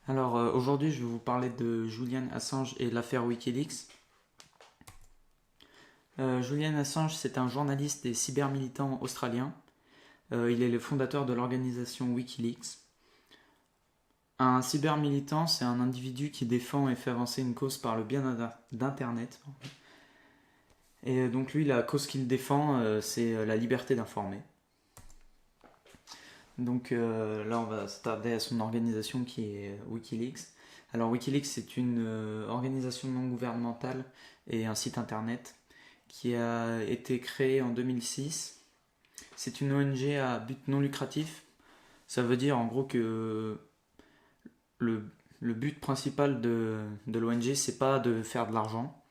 Alors aujourd'hui, je vais vous parler de Julian Assange et l'affaire Wikileaks. Julian Assange, c'est un journaliste et cybermilitant australien. Il est le fondateur de l'organisation Wikileaks. Un cybermilitant, c'est un individu qui défend et fait avancer une cause par le bien d'Internet. Et donc lui, la cause qu'il défend, c'est la liberté d'informer. Donc là, on va s'attarder à son organisation qui est Wikileaks. Alors Wikileaks, c'est une organisation non gouvernementale et un site internet qui a été créé en 2006. C'est une ONG à but non lucratif. Ça veut dire en gros que le but principal de l'ONG, c'est pas de faire de l'argent.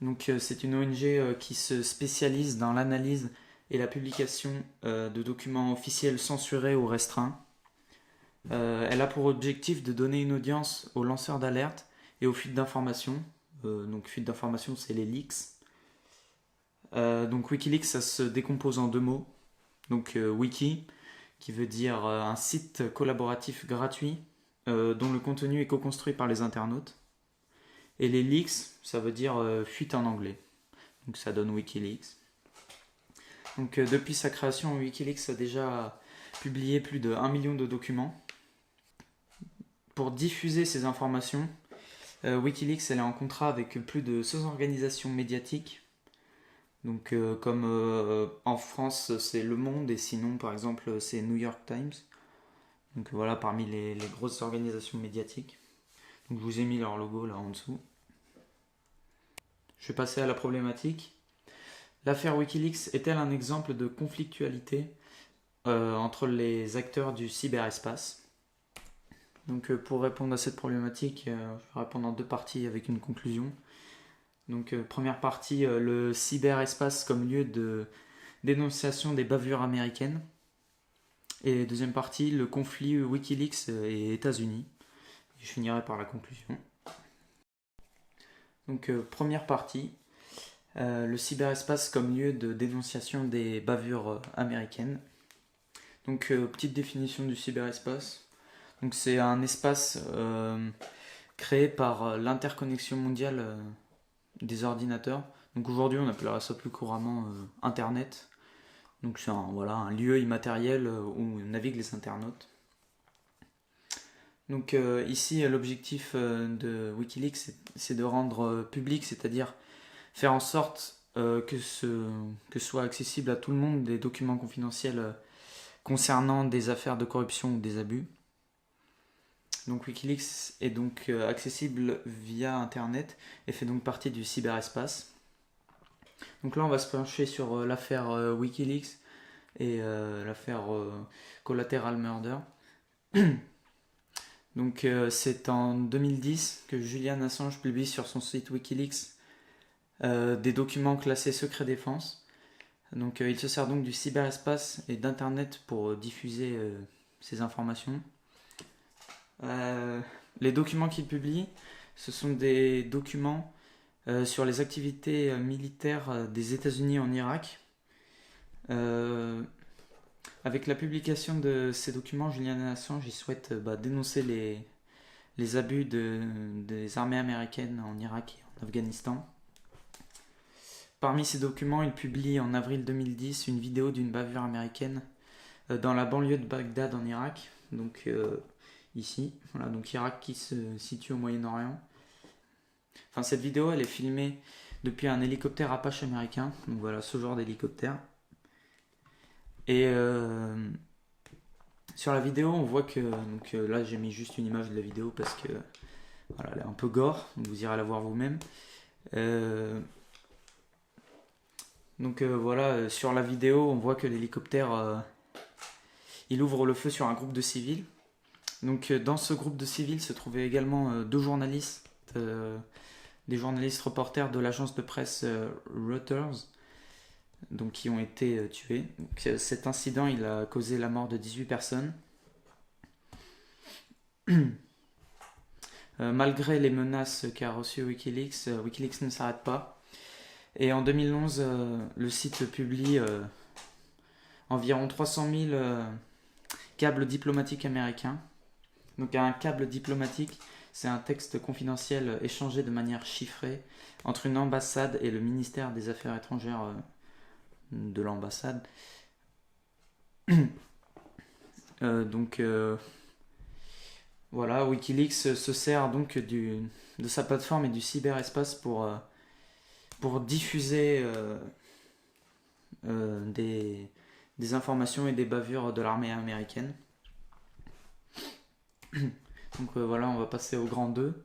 Donc c'est une ONG qui se spécialise dans l'analyse et la publication de documents officiels censurés ou restreints. Elle a pour objectif de donner une audience aux lanceurs d'alerte et aux fuites d'informations. Donc fuites d'informations, c'est les leaks. Donc Wikileaks, ça se décompose en deux mots. Donc wiki, qui veut dire un site collaboratif gratuit dont le contenu est co-construit par les internautes. Et les leaks, ça veut dire fuite en anglais. Donc ça donne Wikileaks. Donc depuis sa création, Wikileaks a déjà publié plus de 1 million de documents. Pour diffuser ces informations, Wikileaks elle est en contrat avec plus de 100 organisations médiatiques. Donc comme en France c'est Le Monde et sinon par exemple c'est New York Times. Donc voilà parmi les grosses organisations médiatiques. Donc je vous ai mis leur logo là en dessous. Je vais passer à la problématique. L'affaire Wikileaks est-elle un exemple de conflictualité entre les acteurs du cyberespace? Donc pour répondre à cette problématique, je vais répondre en deux parties avec une conclusion. Donc première partie, le cyberespace comme lieu de dénonciation des bavures américaines. Et deuxième partie, le conflit Wikileaks et États-Unis. Je finirai par la conclusion. Donc première partie, le cyberespace comme lieu de dénonciation des bavures américaines. Donc petite définition du cyberespace. Donc c'est un espace créé par l'interconnexion mondiale des ordinateurs. Donc aujourd'hui on appellera ça plus couramment Internet. Donc c'est un lieu immatériel où naviguent les internautes. Donc ici l'objectif de Wikileaks c'est de rendre public, c'est-à-dire faire en sorte que soit accessible à tout le monde des documents confidentiels concernant des affaires de corruption ou des abus. Donc Wikileaks est donc accessible via Internet et fait donc partie du cyberespace. Donc là on va se pencher sur l'affaire Wikileaks et l'affaire Collateral Murder. Donc c'est en 2010 que Julian Assange publie sur son site Wikileaks des documents classés secret défense. Donc il se sert donc du cyberespace et d'internet pour diffuser ces informations. Les documents qu'il publie, ce sont des documents sur les activités militaires des États-Unis en Irak. Avec la publication de ces documents, Julian Assange il souhaite dénoncer les abus des armées américaines en Irak et en Afghanistan. Parmi ces documents, il publie en avril 2010 une vidéo d'une bavure américaine dans la banlieue de Bagdad en Irak. Donc ici, voilà, donc Irak qui se situe au Moyen-Orient. Enfin, cette vidéo, elle est filmée depuis un hélicoptère Apache américain. Donc voilà, ce genre d'hélicoptère. Et sur la vidéo, on voit que donc là, j'ai mis juste une image de la vidéo parce que voilà, elle est un peu gore. Donc vous irez la voir vous-même. Donc voilà, sur la vidéo, on voit que l'hélicoptère, il ouvre le feu sur un groupe de civils. Donc dans ce groupe de civils se trouvaient également deux journalistes, des journalistes reporters de l'agence de presse Reuters, donc qui ont été tués. Donc, cet incident, il a causé la mort de 18 personnes. Malgré les menaces qu'a reçues Wikileaks, Wikileaks ne s'arrête pas. Et en 2011, le site publie environ 300 000 câbles diplomatiques américains. Donc un câble diplomatique, c'est un texte confidentiel échangé de manière chiffrée entre une ambassade et le ministère des Affaires étrangères de l'ambassade. Donc voilà, Wikileaks se sert donc de sa plateforme et du cyberespace pour diffuser des informations et des bavures de l'armée américaine. Donc voilà, on va passer au grand 2.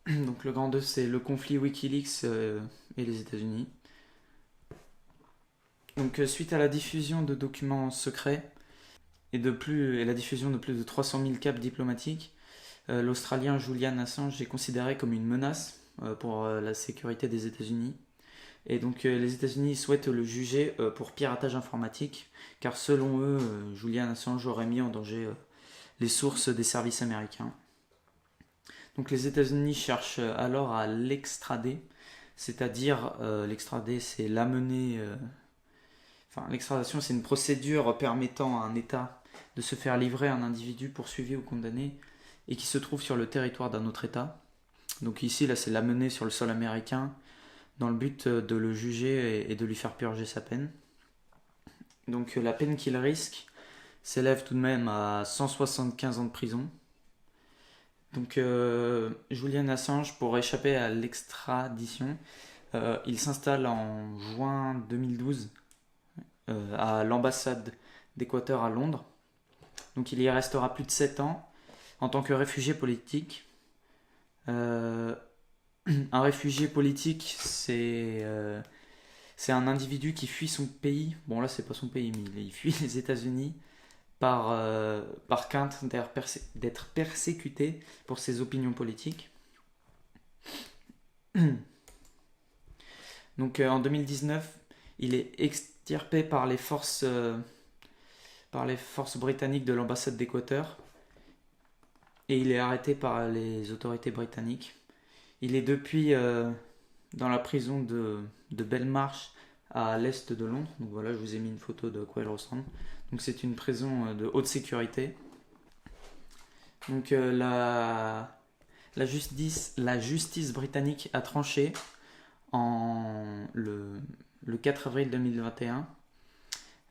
Donc le grand 2, c'est le conflit Wikileaks et les États-Unis. Donc suite à la diffusion de documents secrets et la diffusion de plus de 300 000 câbles diplomatiques, l'Australien Julian Assange est considéré comme une menace pour la sécurité des États-Unis. Et donc les États-Unis souhaitent le juger pour piratage informatique, car selon eux, Julian Assange aurait mis en danger les sources des services américains. Donc les États-Unis cherchent alors à l'extrader, c'est-à-dire l'extrader, c'est l'amener. L'extradition, c'est une procédure permettant à un État de se faire livrer un individu poursuivi ou condamné et qui se trouve sur le territoire d'un autre État. Donc ici, là, c'est l'amener sur le sol américain dans le but de le juger et de lui faire purger sa peine. Donc la peine qu'il risque s'élève tout de même à 175 ans de prison. Donc Julian Assange, pour échapper à l'extradition, il s'installe en juin 2012 à l'ambassade d'Équateur à Londres. Donc il y restera plus de 7 ans en tant que réfugié politique. Un réfugié politique, c'est un individu qui fuit son pays. Bon là c'est pas son pays, mais il fuit les États-Unis par crainte d'être persécuté pour ses opinions politiques. Donc en 2019, il est extirpé par les forces britanniques de l'ambassade d'Équateur et il est arrêté par les autorités britanniques. Il est depuis dans la prison de Belmarsh à l'est de Londres. Donc voilà, je vous ai mis une photo de quoi elle ressemble. Donc c'est une prison de haute sécurité. Donc la justice britannique a tranché le 4 avril 2021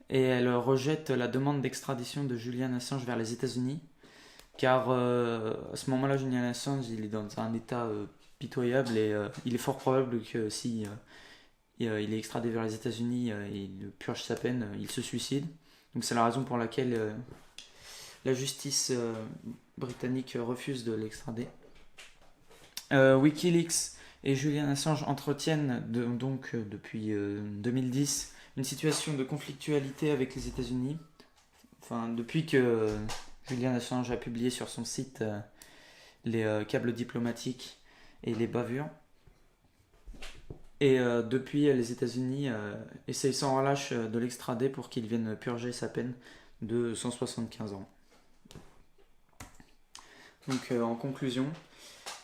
et elle rejette la demande d'extradition de Julian Assange vers les États-Unis car à ce moment-là Julian Assange il est dans un état pitoyable et il est fort probable que si il est extradé vers les États-Unis et il purge sa peine, il se suicide. Donc c'est la raison pour laquelle la justice britannique refuse de l'extrader. Wikileaks et Julian Assange entretiennent donc depuis 2010 une situation de conflictualité avec les États-Unis. Enfin, depuis que Julian Assange a publié sur son site les câbles diplomatiques et les bavures. Et depuis, les États-Unis essayent sans relâche de l'extrader pour qu'il vienne purger sa peine de 175 ans. Donc en conclusion,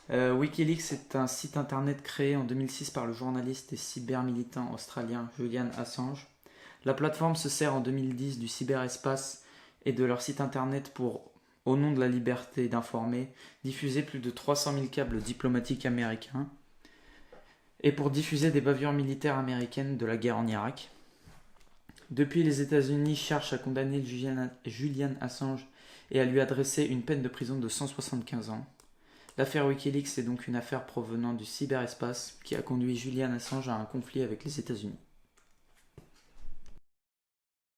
Wikileaks est un site internet créé en 2006 par le journaliste et cybermilitant australien Julian Assange. La plateforme se sert en 2010 du cyberespace et de leur site internet pour, au nom de la liberté d'informer, diffuser plus de 300 000 câbles diplomatiques américains et pour diffuser des bavures militaires américaines de la guerre en Irak. Depuis, les États-Unis cherchent à condamner Julian Assange et à lui adresser une peine de prison de 175 ans. L'affaire Wikileaks est donc une affaire provenant du cyberespace qui a conduit Julian Assange à un conflit avec les États-Unis.